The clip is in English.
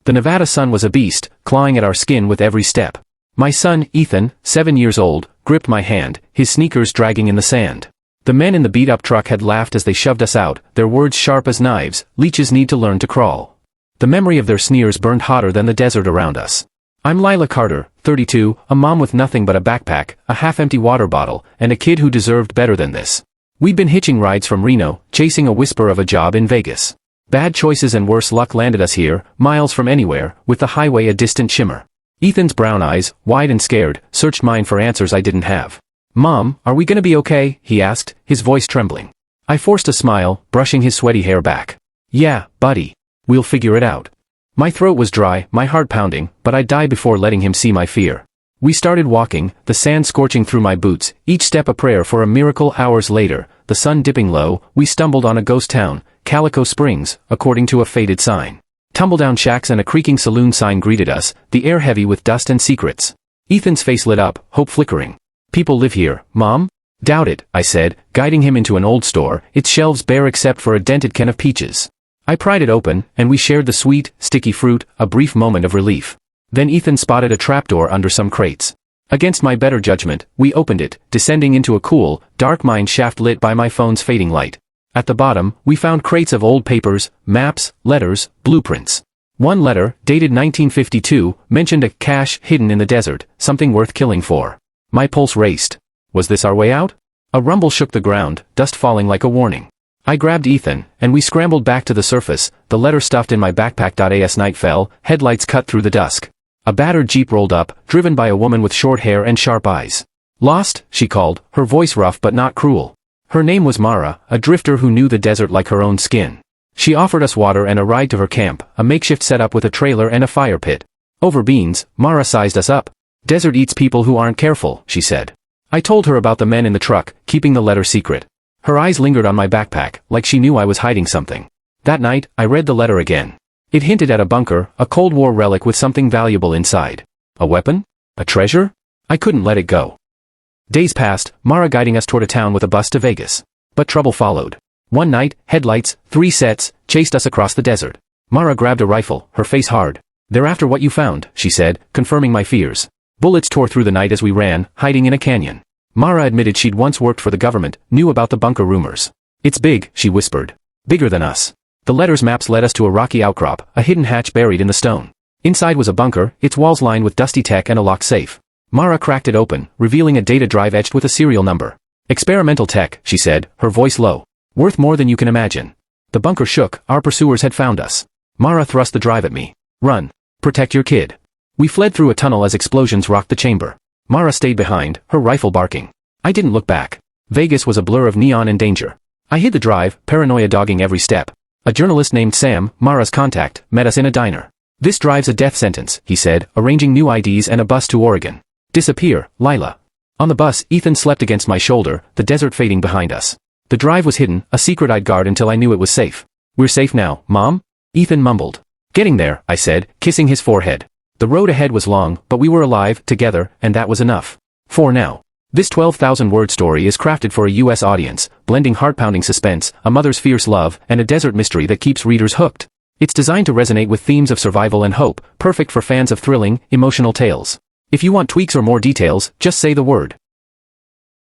The Nevada sun was a beast, clawing at our skin with every step. My son, Ethan, 7 years old, gripped my hand, his sneakers dragging in the sand. The men in the beat-up truck had laughed as they shoved us out, their words sharp as knives. Leeches need to learn to crawl. The memory of their sneers burned hotter than the desert around us. I'm Lila Carter, 32, a mom with nothing but a backpack, a half-empty water bottle, and a kid who deserved better than this. We'd been hitching rides from Reno, chasing a whisper of a job in Vegas. Bad choices and worse luck landed us here, miles from anywhere, with the highway a distant shimmer. Ethan's brown eyes, wide and scared, searched mine for answers I didn't have. "Mom, are we gonna be okay?" he asked, his voice trembling. I forced a smile, brushing his sweaty hair back. "Yeah, buddy. We'll figure it out." My throat was dry, my heart pounding, but I'd die before letting him see my fear. We started walking, the sand scorching through my boots, each step a prayer for a miracle. Hours later, the sun dipping low, we stumbled on a ghost town, Calico Springs, according to a faded sign. Tumbledown shacks and a creaking saloon sign greeted us, the air heavy with dust and secrets. Ethan's face lit up, hope flickering. "People live here, Mom?" "Doubt it," I said, guiding him into an old store, its shelves bare except for a dented can of peaches. I pried it open, and we shared the sweet, sticky fruit, a brief moment of relief. Then Ethan spotted a trapdoor under some crates. Against my better judgment, we opened it, descending into a cool, dark mine shaft lit by my phone's fading light. At the bottom, we found crates of old papers, maps, letters, blueprints. One letter, dated 1952, mentioned a cache hidden in the desert, something worth killing for. My pulse raced. Was this our way out? A rumble shook the ground, dust falling like a warning. I grabbed Ethan, and we scrambled back to the surface, the letter stuffed in my backpack. As night fell, headlights cut through the dusk. A battered Jeep rolled up, driven by a woman with short hair and sharp eyes. "Lost?" she called, her voice rough but not cruel. Her name was Mara, a drifter who knew the desert like her own skin. She offered us water and a ride to her camp, a makeshift setup with a trailer and a fire pit. Over beans, Mara sized us up. "Desert eats people who aren't careful," she said. I told her about the men in the truck, keeping the letter secret. Her eyes lingered on my backpack, like she knew I was hiding something. That night, I read the letter again. It hinted at a bunker, a Cold War relic with something valuable inside. A weapon? A treasure? I couldn't let it go. Days passed, Mara guiding us toward a town with a bus to Vegas. But trouble followed. One night, headlights, 3 sets, chased us across the desert. Mara grabbed a rifle, her face hard. "They're after what you found," she said, confirming my fears. Bullets tore through the night as we ran, hiding in a canyon. Mara admitted she'd once worked for the government, knew about the bunker rumors. "It's big," she whispered. "Bigger than us." The letter's maps led us to a rocky outcrop, a hidden hatch buried in the stone. Inside was a bunker, its walls lined with dusty tech and a locked safe. Mara cracked it open, revealing a data drive etched with a serial number. "Experimental tech," she said, her voice low. "Worth more than you can imagine." The bunker shook, our pursuers had found us. Mara thrust the drive at me. "Run. Protect your kid." We fled through a tunnel as explosions rocked the chamber. Mara stayed behind, her rifle barking. I didn't look back. Vegas was a blur of neon and danger. I hid the drive, paranoia dogging every step. A journalist named Sam, Mara's contact, met us in a diner. "This drive's a death sentence," he said, arranging new IDs and a bus to Oregon. "Disappear, Lila." On the bus, Ethan slept against my shoulder, the desert fading behind us. The drive was hidden, a secret I'd guard until I knew it was safe. "We're safe now, Mom?" Ethan mumbled. "Getting there," I said, kissing his forehead. The road ahead was long, but we were alive, together, and that was enough. For now. This 12,000-word story is crafted for a U.S. audience, blending heart-pounding suspense, a mother's fierce love, and a desert mystery that keeps readers hooked. It's designed to resonate with themes of survival and hope, perfect for fans of thrilling, emotional tales. If you want tweaks or more details, just say the word.